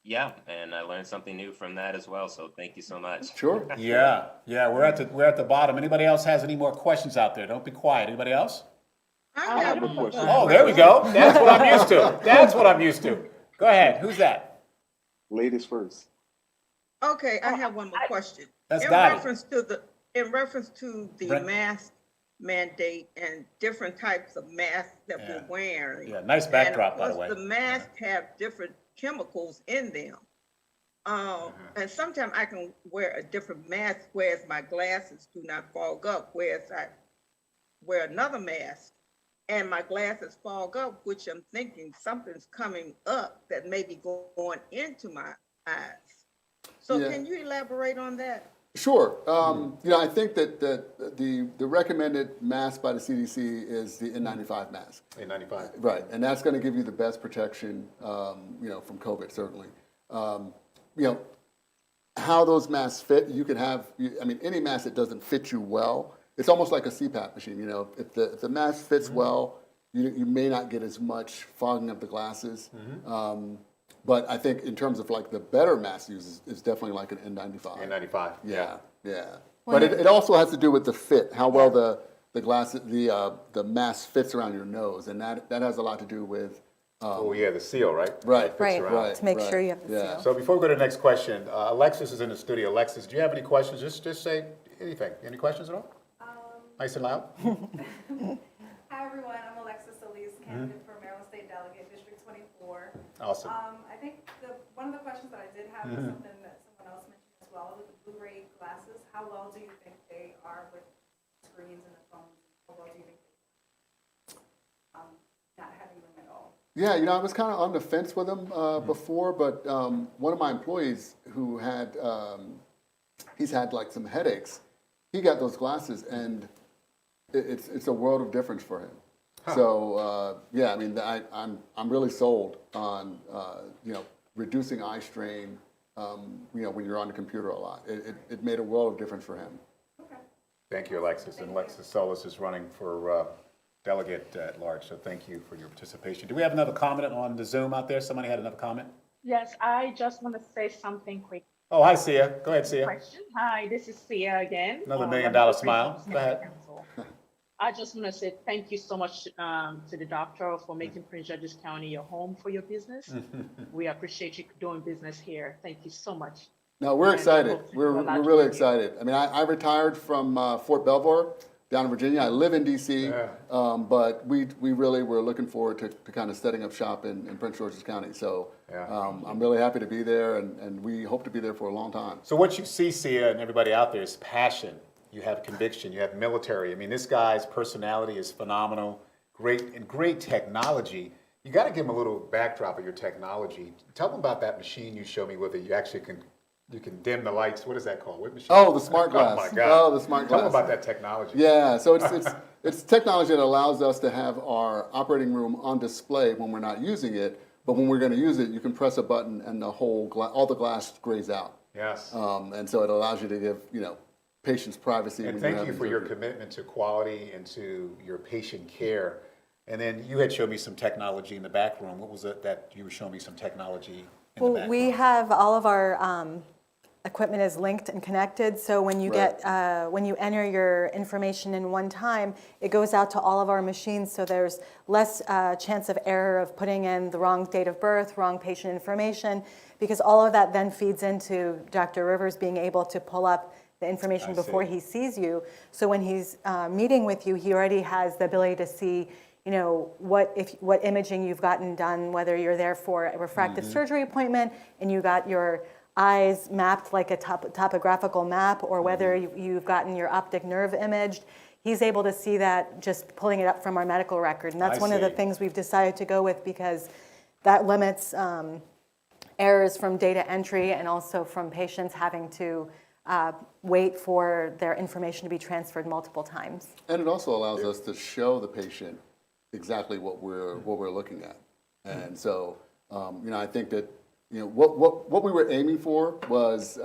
Yeah, and I learned something new from that as well. So thank you so much. Sure. Yeah. We're at the bottom. Anybody else has any more questions out there? Don't be quiet. Anybody else? I have a question. Oh, there we go. That's what I'm used to. That's what I'm used to. Go ahead. Who's that? Ladies first. Okay, I have one more question. That's In Dottie. reference to the Brent. mask mandate and different types of masks that we're wearing. Yeah, nice backdrop, by the way. And of course, the masks have different chemicals in them. And sometimes I can wear a different mask, whereas my glasses do not fog up, whereas I wear another mask and my glasses fog up, which I'm thinking something's coming up that may be going into my eyes. So Yeah. can you elaborate on that? Sure. I think that the recommended mask by the CDC is the N95 mask. N95. Right, and that's going to give you the best protection, from COVID, certainly. How those masks fit, you can have, any mask that doesn't fit you well, it's almost like a CPAP machine. If the mask fits well, you may not get as much fogging of the glasses. But I think in terms of like the better mask use is definitely like an N95. N95. Yeah. But it also has to do with the fit, how well the glasses, the mask fits around your nose, and that has a lot to do with. The seal, right? Right. Right, to make sure you have the seal. So before we go to the next question, Alexis is in the studio. Alexis, do you have any questions? Just say anything. Any questions at all? Nice and loud. Hi, everyone. I'm Alexis Solis, candidate for Maryland State Delegate, District 24. Awesome. I think one of the questions that I did have is something that someone else mentioned as well, with the Blu-ray glasses. How well do you think they are with screens and the phones? How well do you think they not having them at all? Yeah, I was kind of on the fence with them before, but one of my employees who had, he's had like some headaches, he got those glasses, and it's a world of difference for him. Huh. So I'm really sold on reducing eye strain. When you're on the computer a lot, it made a world of difference for him. Okay. Thank you, Alexis. And Alexis Solis is running for delegate at large. So thank you for your participation. Do we have another comment on the Zoom out there? Somebody had another comment? Yes, I just want to say something quick. Oh, hi, Sia. Go ahead, Sia. Question. Hi, this is Sia again. Another $1 million smile. Go ahead. I just want to say thank you so much to the doctor for making Prince George's County your home for your business. We appreciate you doing business here. Thank you so much. No, we're excited. We're really excited. I retired from Fort Belvoir down in Virginia. I live in D.C., but we really were looking forward to kind of setting up shop in Prince George's County. So I'm really happy to be there, and we hope to be there for a long time. So what you see, Sia, and everybody out there is passion. You have conviction. You have military. This guy's personality is phenomenal. Great technology. You got to give him a little backdrop of your technology. Tell them about that machine you showed me with it. You actually you can dim the lights. What is that called? What machine? Oh, the smart glass. Oh my God. The smart glass. glass. Tell them about that technology. Yeah, so it's technology that allows us to have our operating room on display when we're not using it, but when we're going to use it, you can press a button and all the glass grays out. Yes. And so it allows you to give patients privacy. And thank you for your commitment to quality and to your patient care. And then you had showed me some technology in the back room. What was it that you were showing me some technology in the back room? We have all of our equipment is linked and connected. So when you when you enter your information in one time, it goes out to all of our machines. So there's less chance of error of putting in the wrong date of birth, wrong patient information, because all of that then feeds into Dr. Rivers being able to pull up the information before he sees you. So when he's meeting with you, he already has the ability to see, what imaging you've gotten done, whether you're there for a refractive surgery appointment and you got your eyes mapped like a topographical map, or whether you've gotten your optic nerve imaged. He's able to see that just pulling it up from our medical record. And that's one of the things we've decided to go with, because that limits errors from data entry and also from patients having to wait for their information to be transferred multiple times. And it also allows us to show the patient exactly what we're looking at. And so, I think that what we were aiming for was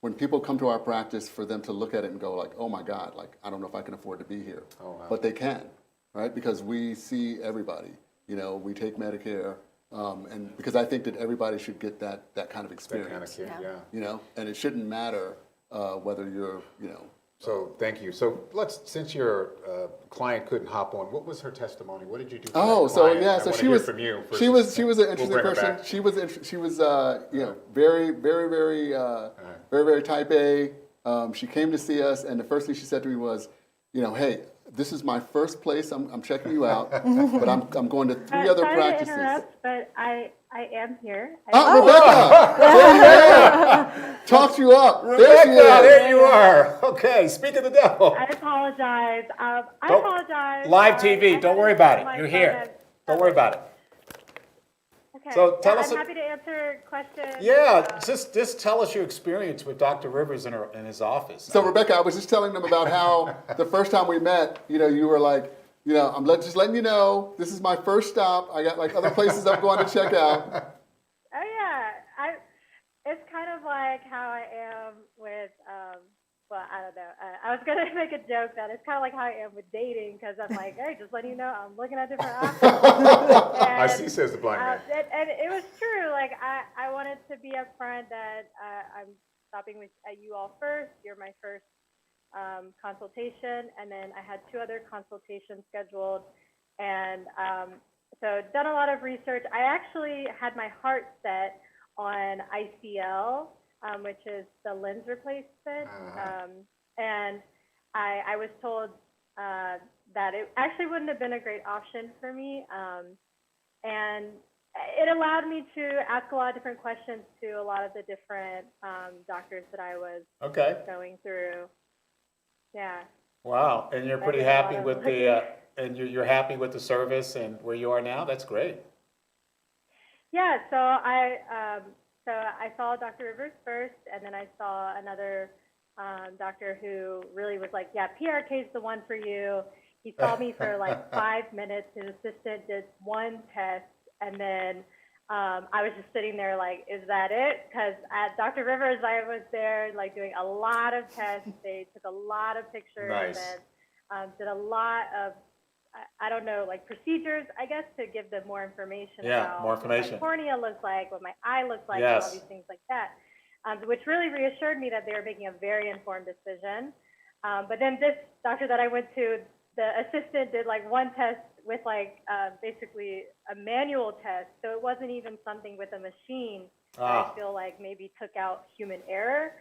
when people come to our practice, for them to look at it and go like, oh my God, like I don't know if I can afford to be here. Oh, wow. But they can, right? Because we see everybody. We take Medicare. And because I think that everybody should get that kind of experience. That kind of care, yeah. And it shouldn't matter whether you're, So thank you. So since your client couldn't hop on, what was her testimony? What did you do? So she was an interesting person. She was very, very, very, very, very type A. She came to see us, and the first thing she said to me was, hey, this is my first place. I'm checking you out, but I'm going to 3 other practices. Sorry to interrupt, but I am here. Rebecca! Yeah. Talked you up. Rebecca, there you are. Okay, speak of the devil. I apologize. I Don't- apologize. Live TV, don't worry about it. My You're phone here. has- Don't worry about it. Okay. So tell yeah, us. I'm happy to answer questions. Yeah, just tell us your experience with Dr. Rivers in his office. So Rebecca, I was just telling them about how the first time we met, you were like, I'm just letting you know, this is my first stop. I got like other places I'm going to check out. Oh yeah, it's kind of like how I am with, well, I don't know. I was gonna make a joke that it's kind of like how I am with dating, because I'm like, hey, just letting you know, I'm looking at different options. I see, says the blind man. And it was true. Like I wanted to be upfront that I'm stopping at you all first. You're my first consultation, and then I had 2 other consultations scheduled, and so done a lot of research. I actually had my heart set on ICL, which is the lens replacement, and I was told that it actually wouldn't have been a great option for me, and it allowed me to ask a lot of different questions to a lot of the different doctors that I was going through. Yeah. Wow, and you're pretty happy with and you're happy with the service and where you are now? That's great. Yeah, so I saw Dr. Rivers first, and then I saw another doctor who really was like, yeah, PRK is the one for you. He saw me for like 5 minutes. His assistant did 1 test, and then I was just sitting there like, is that it? Because at Dr. Rivers, I was there like doing a lot of tests. They took a lot of pictures and did a lot of, I don't know, like procedures, I guess, to give them more information about more information. what my cornea looks like, what my eye looks like, Yes. and all these things like that, which really reassured me that they were making a very informed decision. But then this doctor that I went to, the assistant did like 1 test with like basically a manual test, so it wasn't even something with a machine that I feel like maybe took out human error.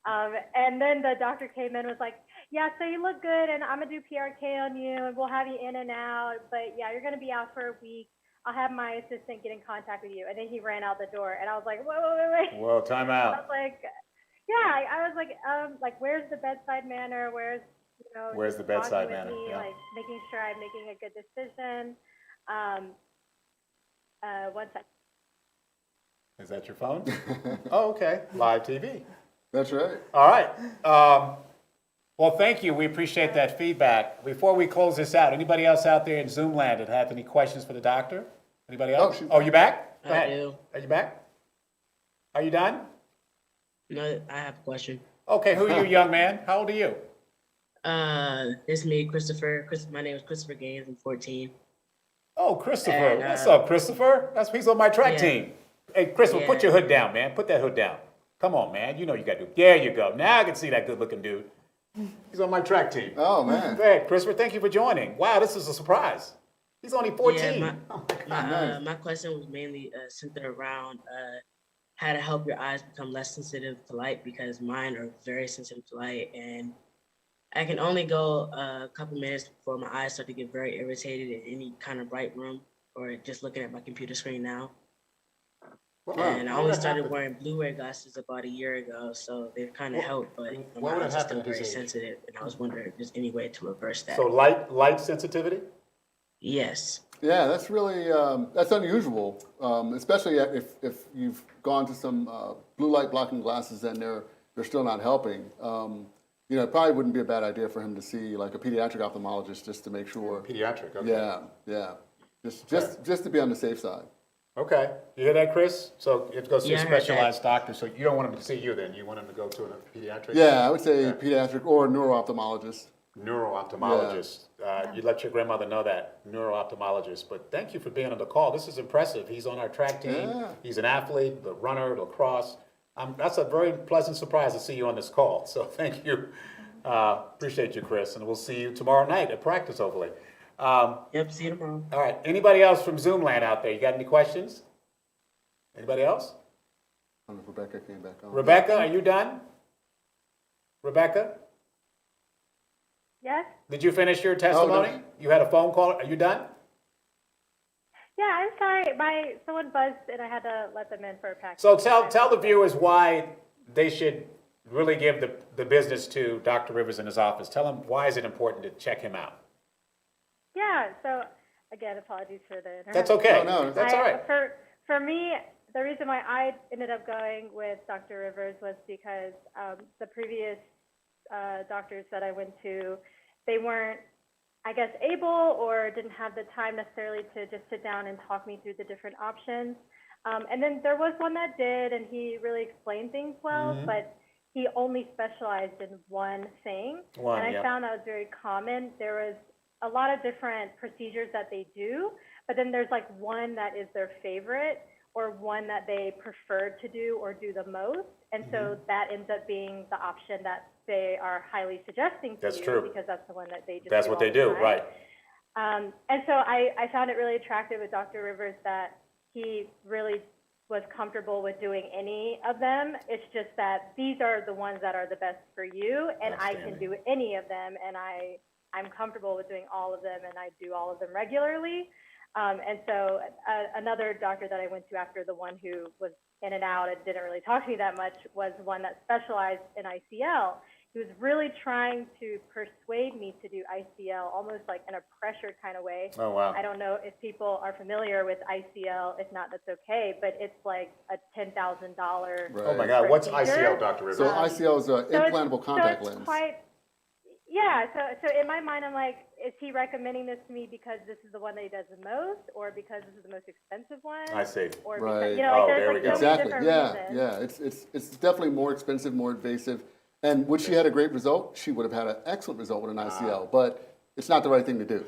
And then the doctor came in and was like, yeah, so you look good, and I'm gonna do PRK on you, and we'll have you in and out, but yeah, you're gonna be out for a week. I'll have my assistant get in contact with you. And then he ran out the door, and I was like, wait. Whoa, time out. I was like, yeah, I was like, where's the bedside manner? Where's Where's the talking bedside with manner? me, Yeah. like making sure I'm making a good decision. 1 second. Is that your phone? Oh, okay. Live TV. That's right. All right. Well, thank you. We appreciate that feedback. Before we close this out, anybody else out there in Zoom land that have any questions for the doctor? Anybody else? Oh, you back? Go ahead. I do. Are you back? Are you done? No, I have a question. Okay, who are you, young man? How old are you? It's me, Christopher. My name is Christopher Gaines. I'm 14. Oh, Christopher. And, What's up, Christopher? He's on my track team. Hey, Christopher, put your hood down, man. Put that hood down. Come on, man. You know you got to do. There you go. Now I can see that good-looking dude. He's on my track team. Oh, man. Hey, Christopher, thank you for joining. Wow, this is a surprise. He's only 14. Yeah, my question was mainly centered around how to help your eyes become less sensitive to light, because mine are very sensitive to light, and I can only go a couple minutes before my eyes start to get very irritated in any kind of bright room or just looking at my computer screen now. And I only started wearing Blu-ray glasses about a year ago, so they've kind of helped, but my eyes are still very sensitive, and I was wondering if there's any way to reverse that. So light sensitivity? Yes. Yeah, that's really, that's unusual, especially if you've gone to some blue light blocking glasses and they're still not helping. It probably wouldn't be a bad idea for him to see like a pediatric ophthalmologist just to make sure. Pediatric, okay. Yeah. Just to be on the safe side. Okay. You hear that, Chris? So you have to go see a specialized doctor. So you don't want him to see you then. You want him to go to a pediatric? Yeah, I would say pediatric or neuro-ophthalmologist. Neuro-ophthalmologist. You let your grandmother know that, neuro-ophthalmologist. But thank you for being on the call. This is impressive. He's on our track team. Yeah. He's an athlete, the runner, lacrosse. That's a very pleasant surprise to see you on this call. So thank you. Appreciate you, Chris. And we'll see you tomorrow night at practice, hopefully. Yep, see you tomorrow. All right. Anybody else from Zoom land out there? You got any questions? Anybody else? I don't know if Rebecca came back on. Rebecca, are you done? Rebecca? Yes? Did you finish your testimony? Oh, no. You had a phone call. Are you done? Yeah, I'm sorry. Someone buzzed and I had to let them in for a package. So tell the viewers why they should really give the business to Dr. Rivers in his office. Tell them why is it important to check him out. Yeah. So again, apologies for the interruption. That's okay. No, that's all right. For me, the reason why I ended up going with Dr. Rivers was because the previous doctors that I went to, they weren't, I guess, able or didn't have the time necessarily to just sit down and talk me through the different options. And then there was one that did, and he really explained things well, but he only specialized in one thing. And I found that was very common. There was a lot of different procedures that they do, but then there's like one that is their favorite or one that they prefer to do or do the most. And so that ends up being the option that they are highly suggesting to That's you true. because that's the one that they just That's do what all they the do, time. right. And so I found it really attractive with Dr. Rivers that he really was comfortable with doing any of them. It's just that these are the ones that are the best for you, and I can do any of them, and I'm comfortable with doing all of them, and I do all of them regularly. And so another doctor that I went to after the one who was in and out and didn't really talk to me that much was one that specialized in ICL. He was really trying to persuade me to do ICL, almost like in a pressure kind of way. Oh, wow. I don't know if people are familiar with ICL. If not, that's okay. But it's like a $10,000. Right. Oh my God, what's procedure. ICL, Dr. Rivers? So ICL is an implantable it's contact lens. Yeah, so in my mind, I'm like, is he recommending this to me because this is the one that he does the most, or because this is the most expensive one? I see. Or Right. because, you know, like Oh, there's there like we go. so many Exactly. different Yeah, reasons. yeah. It's definitely more expensive, more invasive. And would she had a great result, she would have had an excellent result with an ICL. But it's not the right thing to do,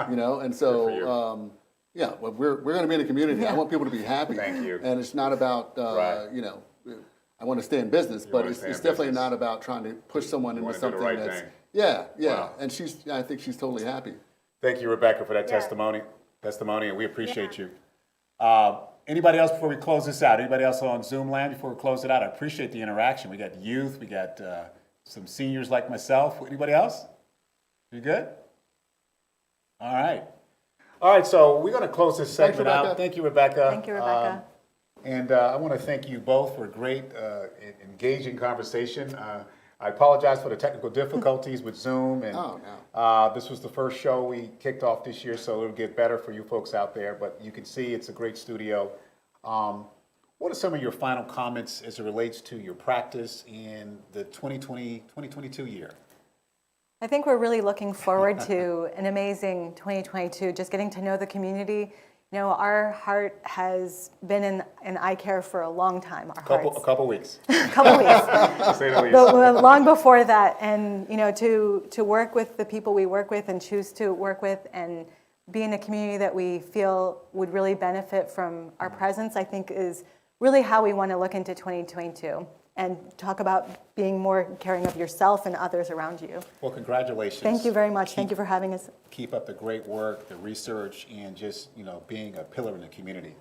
you know. And so, yeah, well, we're going to be in a community. I want people to be happy. Thank you. And it's not about, Right. you know, I want to stay in business, but wanna it's stay in definitely business. not about trying to push someone into wanna do the something right that's thing. yeah. Wow. And I think she's totally happy. Thank you, Rebecca, for that Yeah. testimony, and we appreciate you. Anybody else before we close this out? Anybody else on Zoom land before we close it out? I appreciate the interaction. We got youth, we got some seniors like myself. Anybody else? You good? All right. All right, so we're going to close this Thanks, segment out. Rebecca. Thank you, Rebecca. Thank you, Rebecca. And I want to thank you both for a great, engaging conversation. I apologize for the technical difficulties with Zoom. And Oh, no. this was the first show we kicked off this year, so it'll get better for you folks out there. But you can see it's a great studio. What are some of your final comments as it relates to your practice in the 2022 year? I think we're really looking forward to an amazing 2022, just getting to know the community. You know, our heart has been in eye care for a long time. A couple weeks. A couple weeks. To say the least. But long before that, and you know, to work with the people we work with and choose to work with, and be in a community that we feel would really benefit from our presence, I think is really how we want to look into 2022 and talk about being more caring of yourself and others around you. Well, congratulations. Thank you very much. Thank you for having us. Keep up the great work, the research, and just, you know, being a pillar in the community.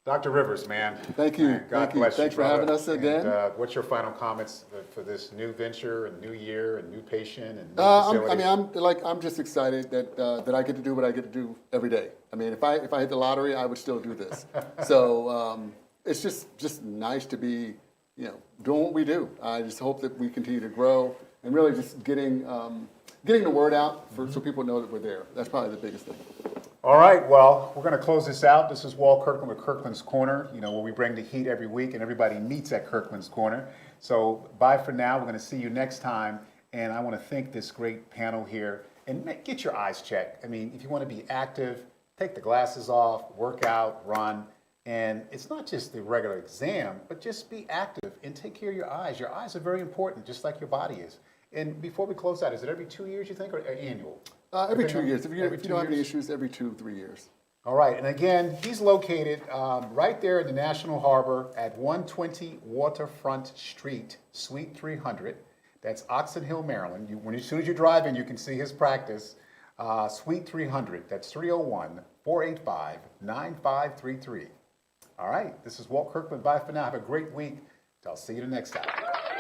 Dr. Rivers, man. Thank you. Man, God Thank you. bless Thanks you, for brother. having us again. And, what's your final comments for this new venture and new year and new patient and new facility? I'm just excited that I get to do what I get to do every day. I mean, if I hit the lottery, I would still do this. So it's just nice to be, you know, doing what we do. I just hope that we continue to grow and really just getting the word out so people know that we're there. That's probably the biggest thing. All right, well, we're going to close this out. This is Walt Kirkland with Kirkland's Corner, you know, where we bring the heat every week and everybody meets at Kirkland's Corner. So bye for now. We're going to see you next time. And I want to thank this great panel here. And get your eyes checked. I mean, if you want to be active, take the glasses off, work out, run. And it's not just the regular exam, but just be active and take care of your eyes. Your eyes are very important, just like your body is. And before we close out, is it every 2 years, you think, or annual? Every 2 years. If you Every don't 2 have any years? issues, every 2-3 years. All right, and again, he's located right there in the National Harbor at 120 Waterfront Street, Suite 300. That's Oxon Hill, Maryland. As soon as you drive in, you can see his practice. Suite 300, that's 301-485-9533. All right, this is Walt Kirkland. Bye for now. Have a great week. I'll see you the next time.